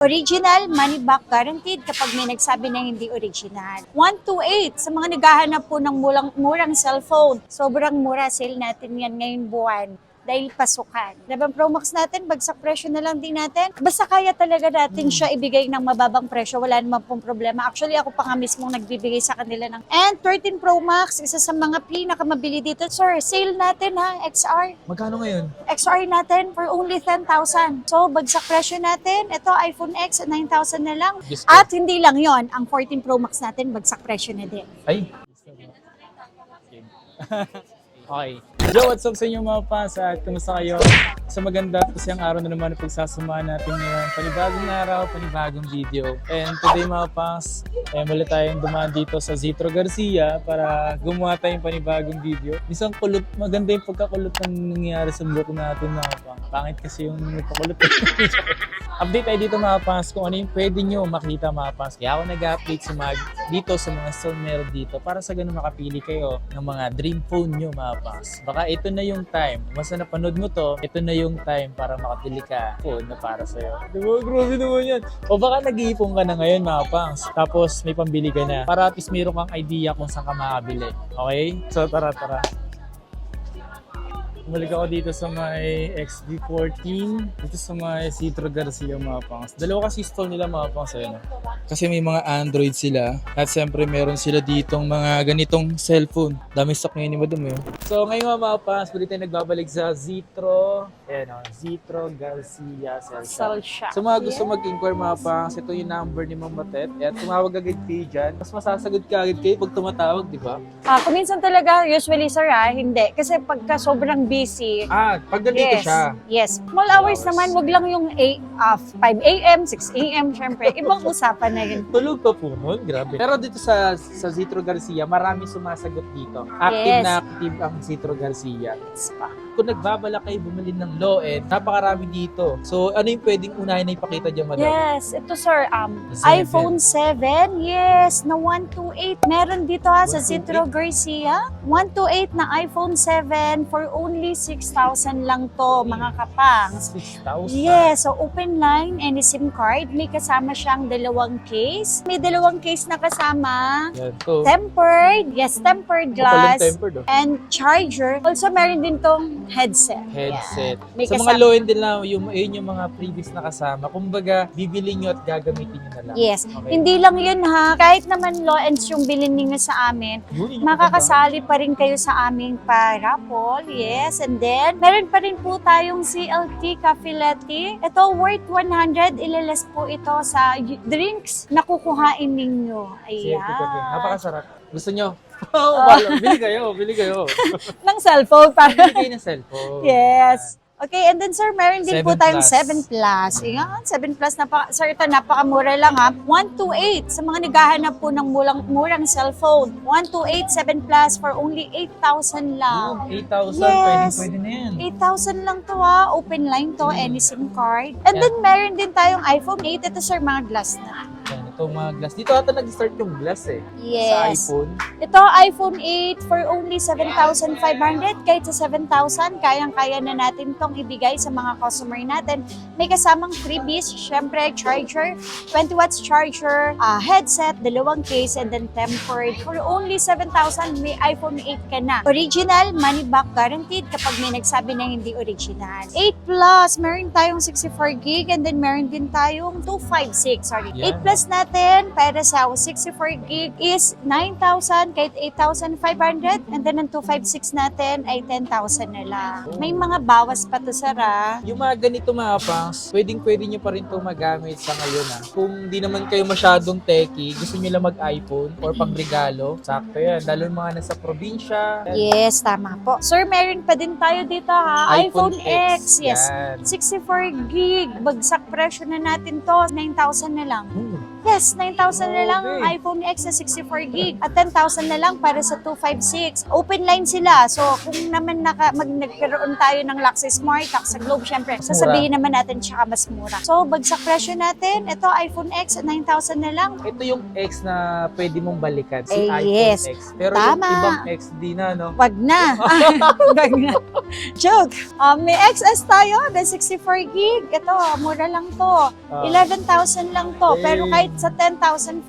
Original, money back guaranteed kapag may nagsabi na hindi original. 128 sa mga naghahanap po ng murang cellphone. Sobrang mura, sale natin yan ngayong buwan. Dahil pasukan. Diba, Pro Max natin, bagsak presyo na lang din natin. Basta kaya talaga natin siya ibigay ng mababang presyo. Wala naman pong problema. Actually, ako pa nga mismo nagbibigay sa kanila ng And 13 Pro Max, isa sa mga pinakamabili dito. Sir, sale natin ha, XR. Magkano ngayon? XR natin for only 10,000. So, bagsak presyo natin. Ito, iPhone X, 9,000 na lang. Diyos ko. At hindi lang yon, ang 14 Pro Max natin, bagsak presyo na din. Ay. Okay. Hello, what's up sa inyo mga fans at kamusta kayo? Sa maganda at kasiyang araw na naman ang pagsasamahan natin ngayon. Panibagong araw, panibagong video. And today mga fans, muli tayong dumaan dito sa Zitro Garcia para gumawa tayong panibagong video. Isang kulot, maganda yung pagkakulot ng nangyayari sa buhok natin mga fans. Pangit kasi yung nagpakulot. Update tayo dito mga fans kung ano yung pwede nyo makita mga fans. Kaya ako nag-update dito sa mga store meron dito para sa ganun makapili kayo ng mga dream phone nyo mga fans. Baka ito na yung time. Basta napanood mo to, ito na yung time para makapili ka phone na para sa'yo. Diba? Grabe naman yan. O baka nag-iipon ka na ngayon mga fans. Tapos may pambili ka na. Para at least meron kang idea kung saan ka makabili. Okay? So tara. Bumalik ako dito sa may XD14, dito sa may Zitro Garcia mga pangs. Dalawa kasi store nila mga pangs, ayun. Kasi may mga Android sila at siyempre meron sila ditong mga ganitong cellphone. Dami stock ngayon ni Madam eh. So ngayon mga pangs, pwede tayo nagbabalik sa Zitro, Zitro Garcia Cell Shop. So mga gusto mag-inquire mga pangs, ito yung number ni Ma'am Matet. At tumawag agad kayo dyan. Mas masasagot ka agad kayo pag tumatawag, di ba? Kung minsan talaga, usually sir hindi. Kasi pagka sobrang busy, Pag nandito siya. Yes. Small hours naman, wag lang yung 5 a.m., 6 a.m. Syempre, ibang usapan na yun. Tulog ka po nun, grabe. Pero dito sa Zitro Garcia, marami sumasagot dito. Active Yes. na active ang Zitro Garcia. Kung nagbabala kayo bumili ng low-end, napakarami dito. So, ano yung pwedeng unahin na ipakita dyan, Madam? Yes, ito sir, Seven. iPhone 7, yes, na 128. Meron dito sa 128? Zitro Garcia, 128 na iPhone 7 for only 6,000 lang to, mga kapangs. 6,000? Yes, so open line, any SIM card, may kasama siyang dalawang case. May dalawang case na kasama. Yan to. Tempered, yes, tempered Papalang glass. tempered, oh. And charger. Also, meron din tong headset. Headset. Yan. May Sa mga kasama. low-end din lang, yun yung mga previous na kasama. Kumbaga, bibili nyo at gagamitin nyo na lang. Yes. Okay. Hindi lang yun ha. Kahit naman low ends yung bilhin ninyo sa amin, Yun yung makakasali pa rin kayo sa aming parapol. Yes. And then, meron pa rin po tayong CLT Cafe Latte. Ito, worth 100. Ilalas po ito sa drinks na kukuhain ninyo. Ayan. Napakasarap. Gusto nyo? Oh. Bili kayo. Ng cellphone. Bili Para kayo ng cellphone. yes. Okay, and then sir, meron din po 7 tayong Plus. 7 Plus. Ayan, 7 Plus. Sir, ito napakamura lang ha. 128 sa mga naghahanap po ng murang cellphone. 128, 7 Plus for only 8,000 lang. 8,000, Yes. pwede na yan. 8,000 lang to ha. Open line to, any SIM card. And then meron din tayong iPhone 8. Ito sir, mga glass na. Yan, itong mga glass. Dito ata nag-start yung glass eh. Yes. Sa iPhone. Ito, iPhone 8 for only 7,500. Kahit sa 7,000, kayang-kaya na natin tong ibigay sa mga customer natin. May kasamang freebies, syempre, charger, 20 watts charger, headset, dalawang case, and then tempered. For only 7,000, may iPhone 8 ka na. Original, money back guaranteed kapag may nagsabi na hindi original. 8 Plus, meron tayong 64 gig, and then meron din tayong 256, sorry. Yan. 8 Plus natin, para sa 64 gig is 9,000, kahit 8,500, and then ang 256 natin ay 10,000 na lang. May mga bawas pa to Sara. Yung mga ganito mga pangs, pwede nyo pa rin ito magamit sa ngayon ha. Kung di naman kayo masyadong techie, gusto nyo lang mag-iPhone or pang-regalo, sakto yan. Lalo yung mga nasa probinsya. Yes, tama po. Sir, meron pa din tayo dito ha. iPhone X. Yes. Yan. 64 gig. Bagsak presyo na natin to. 9,000 na lang. Yes, 9,000 na lang ang Okay. iPhone X na 64 gig at 10,000 na lang para sa 256. Open line sila. So, kung naman nagkaroon tayo ng Lux Smart, Lux sa Globe, syempre, sasabihin naman natin tsaka mas mura. So, bagsak presyo natin. Ito, iPhone X, 9,000 na lang. Ito yung X na pwede mong balikan, si iPhone Yes. X. Pero Tama. yung ibang X, di na, no? Wag na. Wag na. Joke. May XS tayo na 64 gig. Ito, mura lang to. 11,000 lang to. Pero Dang. kahit sa 10,500,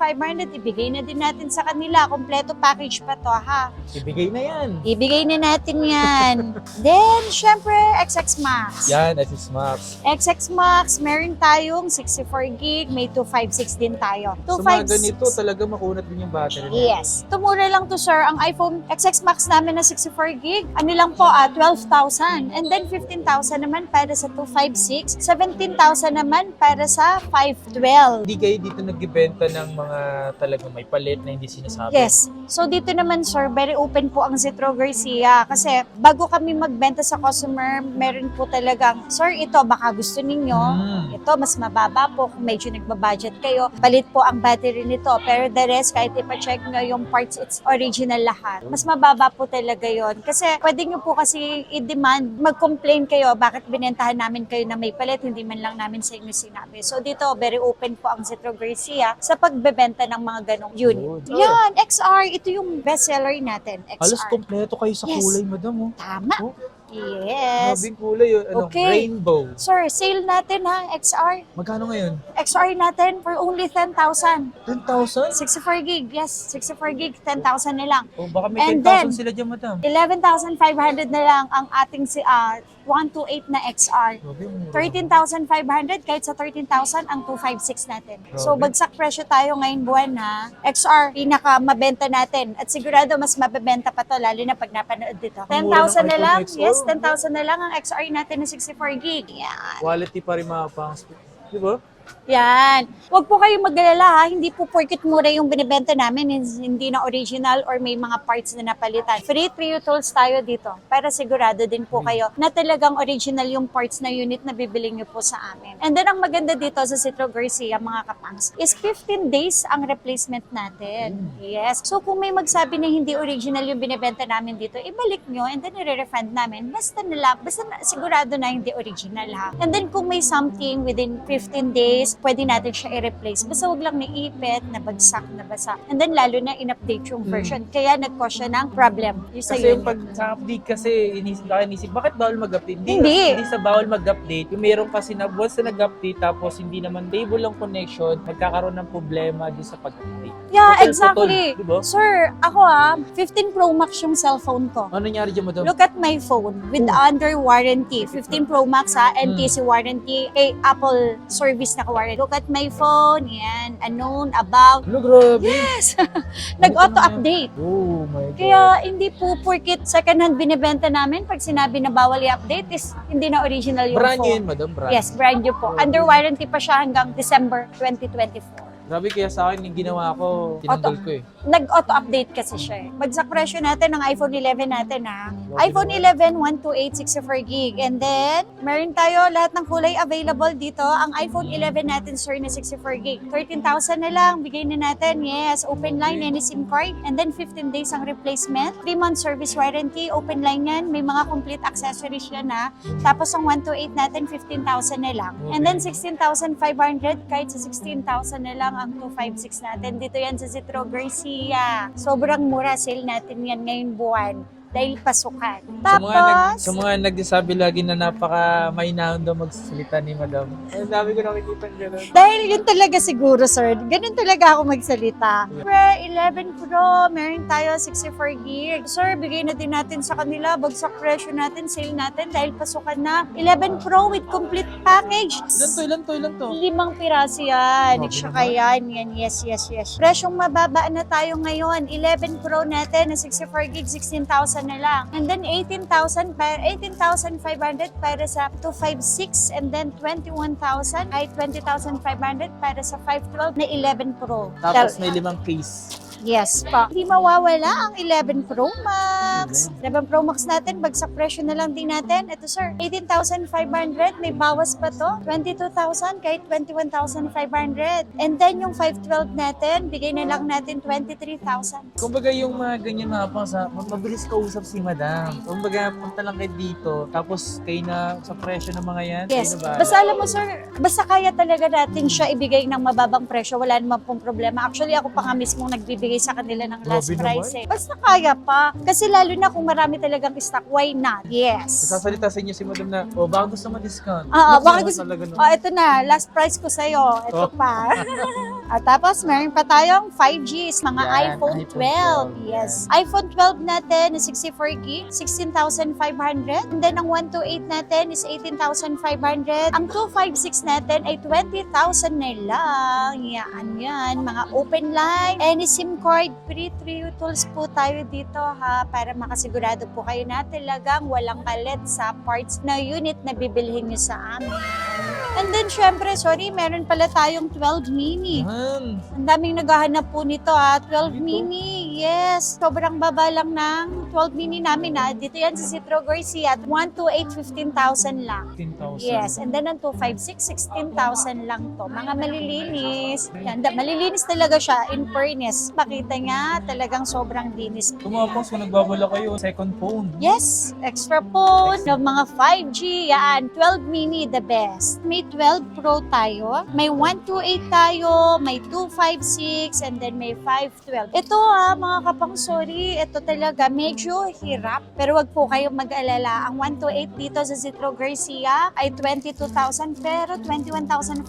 ibigay na din natin sa kanila. Kompleto package pa to, ha? Ibigay na yan. Ibigay na natin yan. Then, syempre, XX Max. Yan, SS Max. XX Max, meron tayong 64 gig, may 256 din tayo. Sa mga 256. ganito, talaga makunat din yung battery. Yes. Tumura lang to, sir. Ang iPhone XX Max namin na 64 gig, ano lang po, 12,000. And then 15,000 naman para sa 256. 17,000 naman para sa 512. Hindi kayo dito nagbibenta ng mga talagang may palit na hindi sinasabi. Yes. So dito naman, sir, very open po ang Zetro Garcia. Kasi bago kami magbenta sa customer, meron po talagang, sir, ito baka gusto ninyo. Ito, mas mababa po kung medyo nagbabudget kayo. Palit po ang battery nito. Pero the rest, kahit ipacheck nyo yung parts, it's original lahat. Mas mababa po talaga yon. Kasi pwede nyo po kasi i-demand, mag-complain kayo, bakit binentahan namin kayo na may palit, hindi man lang namin sa inyo sinabi. So dito, very open po ang Zetro Garcia sa pagbebenta ng mga ganong unit. Good. Yan, XR, ito yung bestseller natin, XR. Halos kompleto kayo sa Yes. kulay, madam. Oh. Tama. Oh, Yes. grabing kulay. Ano, Okay. rainbow. Sir, sale natin ha, XR. Magkano ngayon? XR natin for only 10,000. 10,000? 64 gig, yes. 64 gig, 10,000 na lang. O baka may And 10,000 then, sila dyan, madam. 11,500 na lang ang ating 128 na XR. Grabe, mura. 13,500 kahit sa 13,000 ang 256 natin. So Grabe. bagsak presyo tayo ngayon buwan ha. XR, pinaka mabenta natin. At sigurado mas mabebenta pa to lalo na pag napanood dito. Ang mura 10,000 ng na iPhone lang. XR. Yes, 10,000 na lang ang XR natin na 64 gig. Yan. Quality pa rin mga pangs. Di ba? Yan. Huwag po kayong mag-alala ha. Hindi po porket mura yung binibenta namin, hindi na original or may mga parts na napalitan. Free trio tools tayo dito para sigurado din po kayo na talagang original yung parts na unit na bibili nyo po sa amin. And then ang maganda dito sa Zetro Garcia, mga kapangs, is 15 days ang replacement natin. Yes. So kung may magsabi na hindi original yung binibenta namin dito, ibalik nyo and then i-refund namin. Basta sigurado na hindi original ha. And then kung may something within 15 days, pwede natin siya i-replace. Basta wag lang naipit, nabagsak, nabasa. And then lalo na in-update yung version. Kaya nag-cause siya ng problem. Yung sa Kasi yung unit. pag sa update kasi, inisip, bakit bawal mag-update? Hindi. Hindi sa bawal mag-update. Yung meron kasi na once na nag-update tapos hindi naman stable ang connection, magkakaroon ng problema din sa pag-update. Yeah, Putol-putol, exactly. diba? Sir, ako 15 Pro Max yung cellphone ko. Ano nangyari dyan, madam? Look at my phone with under warranty. 15 Pro Max NTC warranty, kay Apple service na warranty. Look at my phone, yan, unknown, about. Ano, grabe. Yes! Nag-auto-update. Oh my God. Kaya hindi po porkit second hand binibenta namin, pag sinabi na bawal i-update is hindi na original yung Brand new phone. yun, madam. Brand. Yes, brand new po. Under warranty pa siya hanggang December 2024. Grabe, kaya sa akin, yung ginawa ko, tinanggal ko eh. Nag-auto-update kasi siya eh. Bagsak presyo natin ng iPhone 11 natin ha. iPhone 11, 128, 64 gig. And then, meron tayo lahat ng kulay available dito. Ang iPhone 11 natin, sir, na 64 gig. 13,000 na lang, bigay na natin. Yes, open line, any SIM card. And then, 15 days ang replacement. 3-month service warranty, open line yan. May mga complete accessories yan ha. Tapos, ang 128 natin, 15,000 na lang. And then, 16,500, kahit sa 16,000 na lang ang 256 natin. Dito yan sa Zetro Garcia. Sobrang mura, sale natin yan ngayong buwan. Dahil pasukan. Tapos, Sa mga nagsasabi lagi na napaka mainahon daw magsalita ni madam. Ang dami ko nakikita gano'n. dahil yun talaga siguro, sir. Ganun talaga ako magsalita. Pre, 11 Pro, meron tayo 64 gig. Sir, bigay na din natin sa kanila. Bagsak presyo natin, sale natin dahil pasukan na. 11 Pro with complete package. Ilan to? 5 piraso yan. Grabe At saka yan. Yes. Presyong mababa na tayo ngayon. 11 Pro natin na 64 gig, 16,000 na lang. And then 18,500 para sa 256 and then 21,000 ay 20,500 para sa 512 na 11 Pro. Tapos may 5 case. Yes po. Hindi mawawala ang 11 Pro Max. 11 Pro Max natin, bagsak presyo na lang din natin. Ito sir, 18,500. May bawas pa to. 22,000 kahit 21,500. And then yung 512 natin, bigay na lang natin 23,000. Kumbaga yung mga ganyan mga pangsa, mabilis kausap si madam. Kumbaga punta lang kayo dito, tapos kayo na sa presyo ng mga yan. Yes. kayo na bahala. Basta alam mo sir, basta kaya talaga natin siya ibigay ng mababang presyo. Wala naman pong problema. Actually, ako pa nga mismo nagbibigay sa kanila ng last Grabe price eh. Basta kaya pa. Kasi lalo na kung marami talagang stock, why not? Yes. Nagsasalita sa inyo si madam na, baka gusto mo-discount. Oo, Naku, baka naman gusto- talaga, no? Oh, ito na. Last price ko sa'yo. Ito Oh. pa. At tapos, meron pa tayong 5Gs, mga Yan, iPhone iPhone 12. 12. Yes. iPhone 12 natin is 64 gig, 16,500. And then, ang 128 natin is 18,500. Ang 256 natin ay 20,000 na lang. Yan. Mga open line. Any SIM card, free Trio tools po tayo dito ha, para makasigurado po kayo na talagang walang palit sa parts na unit na bibilhin nyo sa amin. And then, syempre, sorry, meron pala tayong 12 mini. Yan. Ang daming naghahanap po nito ha. 12 Dito? mini, yes. Sobrang baba lang ng 12 mini namin ha. Dito yan sa Citro Garcia at 128, 15,000 lang. 15,000. Yes, and then ang 256, 16,000 lang to. Mga malilinis. Yan, malilinis talaga siya, in fairness. Makita nga, talagang sobrang linis. Tumapos kung nagbabala kayo, second phone. Yes, extra phone, ng mga 5G, yan, 12 mini, the best. May 12 Pro tayo, may 128 tayo, may 256, and then may 512. Ito mga kapang sorry, ito talaga medyo hirap, pero wag po kayong mag-alala. Ang 128 dito sa Citro Garcia ay 22,000, pero 21,500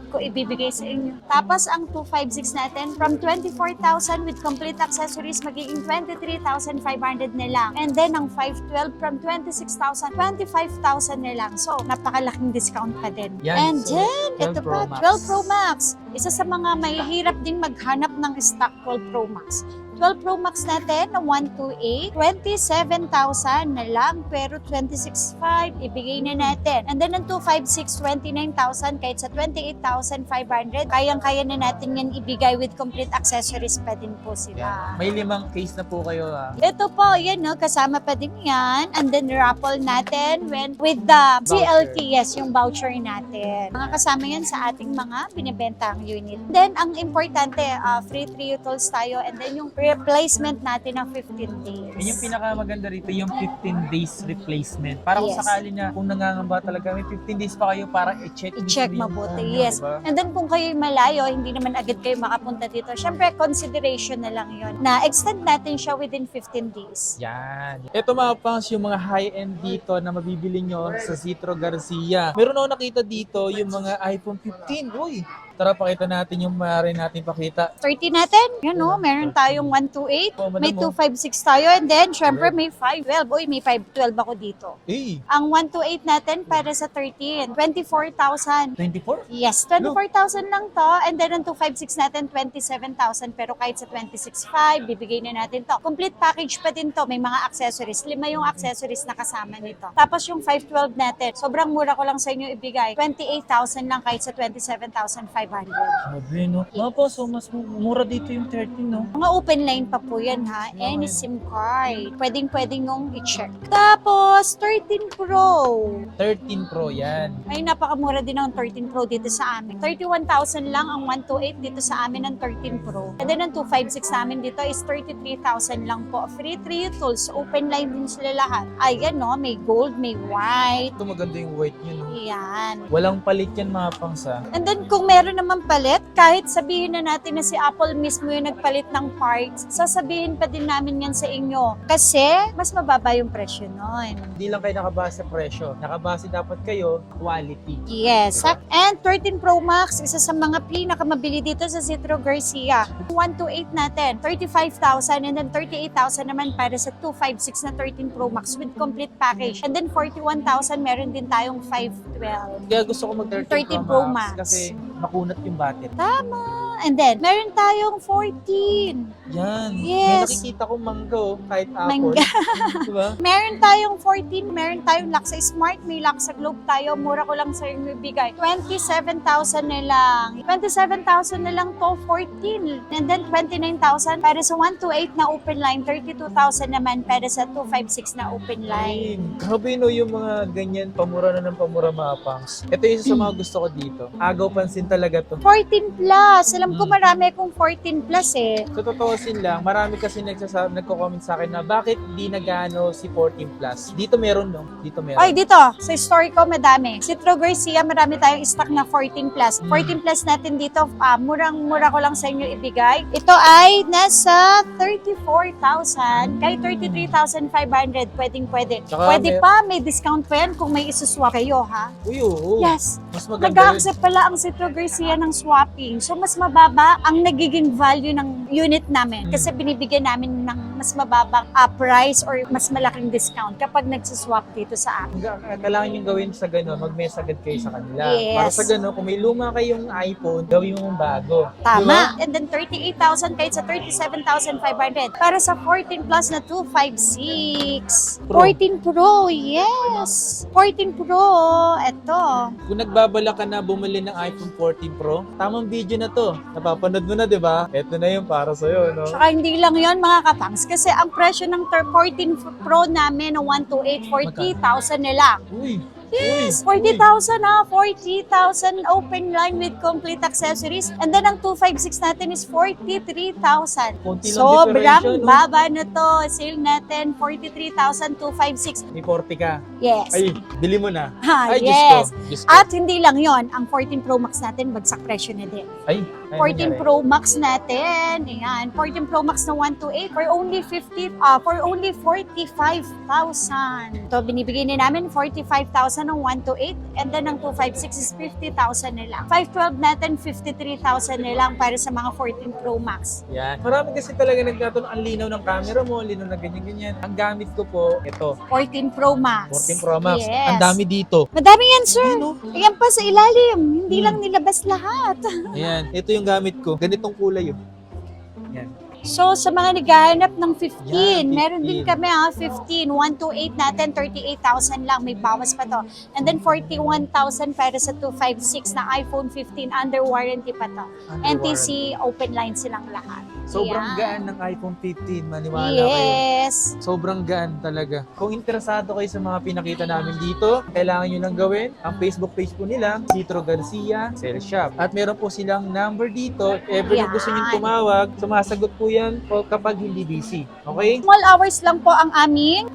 ko ibibigay sa inyo. Tapos ang 256 natin, from 24,000 with complete accessories, magiging 23,500 na lang. And then ang 512 from 26,000, 25,000 na lang. So, napakalaking discount pa din. Yan, And so, then, 12 ito Pro pa, Max. 12 Pro Max. Isa sa mga mahihirap din maghanap ng stock 12 Pro Max. 12 Pro Max natin na 128, 27,000 na lang, pero 26,500 ibigay na natin. And then ang 256, 29,000 kahit sa 28,500, kayang-kaya na natin yan ibigay with complete accessories pa din po sila. May 5 case na po kayo ha. Ito po, yan no, kasama pa din yan. And then raffle natin with the CLT, yes, yung voucher natin. Mga kasama yan sa ating mga binibentang unit. Then, ang importante, free Trio tools tayo, and then yung replacement natin ng 15 days. Yun yung pinakamaganda rito, yung 15 days replacement. Para kung Yes. sakali na, kung nangangamba talaga, may 15 days pa kayo para i-check. I-check mismo yung mabuti, phone nyo, yes. diba? And then kung kayo'y malayo, hindi naman agad kayo makapunta dito. Siyempre, consideration na lang yon na extend natin siya within 15 days. Yan. Ito mga pangs, yung mga high-end dito na mabibili nyo sa Citro Garcia. Meron ako nakita dito yung mga iPhone 15. Uy, tara pakita natin yung maaari natin pakita. 30 natin, yun no, meron tayong 128, Oh, madam, may oh. 256 tayo, and then syempre may 512. Uy, may 512 ako dito. Eh, Ang 128 natin para sa 13, 24,000. 24? Yes, 24,000 lang to. And then ang 256 natin, 27,000. Pero kahit sa 26,500, bibigay na natin to. Complete package pa din to. May mga accessories. 5 yung accessories na kasama nito. Tapos yung 512 natin, sobrang mura ko lang sa inyo ibigay. 28,000 lang kahit sa 27,500. Sabi, no? Mga po, so mas mura dito yung 13, no? Mga open line pa po yan ha. Any SIM card. Pwedeng nung i-check. Tapos, 13 Pro. 13 Pro yan. Ay, napakamura din ng 13 Pro dito sa amin. 31,000 lang ang 128 dito sa amin ng 13 Pro. And then ang 256 namin dito is 33,000 lang po. Free 3 tools. Open line din sila lahat. Ayan no, may gold, may white. Ito maganda yung white nyo, no? Yan. Walang palit yan mga pangs, ha? And then kung meron naman palit, kahit sabihin na natin na si Apple mismo yung nagpalit ng parts, sasabihin pa din namin yan sa inyo. Kasi mas mababa yung presyo nun. Hindi lang kayo nakabase sa presyo. Nakabase dapat kayo quality. Yes. And 13 Pro Max, isa sa mga pinakamabili dito sa Citro Garcia. 128 natin, 35,000, and then 38,000 naman para sa 256 na 13 Pro Max with complete package. And then 41,000, meron din tayong 512. Kaya gusto ko mag 13 13 Pro Pro Max Max. kasi makunat yung battery. Tama. And then, meron tayong 14. Yan. May Yes. nakikita kong mangga, kahit apple. Mangga. Diba? Meron tayong 14, meron tayong lock sa Smart, may lock sa Globe tayo. Mura ko lang sa inyo ibigay. 27,000 na lang. 27,000 na lang to, 14. And then 29,000 para sa 128 na open line, 32,000 naman para sa 256 na open line. Grabe no, yung mga ganyan, pamura na ng pamura mga pangs. Ito yung isa sa mga gusto ko dito. Agaw pansin talaga to. 14 plus. Alam ko marami akong 14 plus eh. So, totoosin lang, marami kasi nagko-comment sa akin na bakit di nagano si 14 plus. Dito meron, no? Dito meron. Ay, dito, sa story ko, madami. Citro Garcia, marami tayong stock na 14 plus. 14 plus natin dito, murang-mura ko lang sa inyo ibigay. Ito ay nasa 34,000, kahit 33,500, pwedeng-pwede. Tsaka Pwede pa, may discount pa yan kung may isuswap kayo, ha? Uy, oo. Yes. Mas maganda yun. Nag-accept pala ang Citro Garcia ng swapping. So, mas mababa ang nagiging value ng unit namin. Kasi binibigyan namin ng mas mababang price or mas malaking discount kapag nagsiswap dito sa amin. Kailangan yung gawin sa gano'n, mag-mess agad kayo sa kanila. Yes. Para sa gano'n, kung may luma kayong iPhone, gawin mo yung bago. Tama. And then 38,000 kahit sa 37,500. Para sa 14 plus na 256. Pro. 14 Pro, yes. 14 Pro, eto. Kung nagbabala ka na bumili ng iPhone 14 Pro, tamang video na to. Napapanood mo na, di ba? Ito na yung para sa'yo, no? Saka hindi lang yon mga kapangs. Kasi ang presyo ng 14 Pro namin na 128, 40,000 na lang. Uy! Yes, Uy, 40,000 na, 40,000 open line with complete accessories. And then ang 256 natin is 43,000. Konti lang Sobrang diferensya, no? baba na to. Sale natin, 43,256. May 40 ka. Yes. Ay, bili mo na. Ha, Ay, yes. Diyos ko. At hindi lang yon, ang 14 Pro Max natin, bagsak presyo na din. Ay, 14 Pro Max natin, ayan, 14 Pro Max na 128 for only 45,000. So, binibigay na namin 45,000 ng 128 and then ang 256 is 50,000 na lang. 512 natin, 53,000 na lang para sa mga 14 Pro Max. Yan. Marami kasi talaga nagtatanong, ang linaw ng camera mo, linaw na ganyan-ganyan. Ang gamit ko po, ito, 14 Pro Max. 14 Pro Max. Yes. Ang dami dito. Madami yan, sir. Ayun, oh. Ayan pa sa ilalim. Hindi lang nilabas lahat. Ayan, ito yung gamit ko. Ganitong kulay yun. Yan. So, sa mga naghahanap ng 15, Yan, 15. meron din kami 15. 128 natin, 38,000 lang. May bawas pa to. And then 41,000 para sa 256 na iPhone 15. Under warranty pa to. NTC open line silang lahat. Sobrang Ayan. gaan ng iPhone 15, maniwala kayo. Yes. Sobrang gaan talaga. Kung interesado kayo sa mga pinakita namin dito, kailangan nyo lang gawin ang Facebook page po nila, Citro Garcia Sales Shop. At meron po silang number dito. If ever na gusto nyo Yan. tumawag, sumasagot po yan po kapag hindi busy. Okay? Small hours lang po ang aming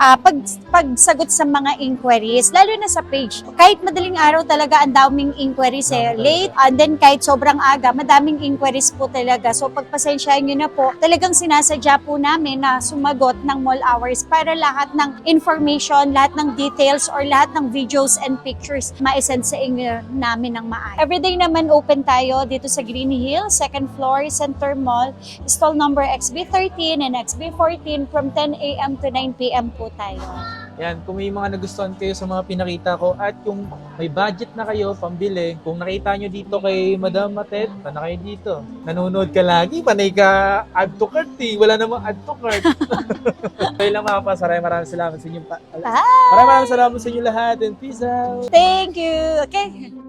pagsagot sa mga inquiries, lalo na sa page. Kahit madaling araw talaga, ang daming inquiries eh. Late, and then kahit sobrang aga, madaming inquiries po talaga. So pagpasensyahan nyo na po, talagang sinasadya po namin na sumagot ng mall hours para lahat ng information, lahat ng details, or lahat ng videos and pictures ma-send sa inyo namin ng maayos. Everyday naman open tayo dito sa Green Hill, 2nd floor, Center Mall, stall number XB13 and XB14 from 10 a.m. to 9 p.m. po tayo. Yan, kung may mga nagustuhan kayo sa mga pinakita ko at kung may budget na kayo pambili, kung nakita nyo dito kay Madam Matet, na kayo dito. Nanonood ka lagi, panay ka add to cart eh. Wala namang add to cart. Kaya lang mga pasaray, maraming salamat sa inyo. Bye! Maraming salamat sa inyo lahat and peace out! Thank you! Okay.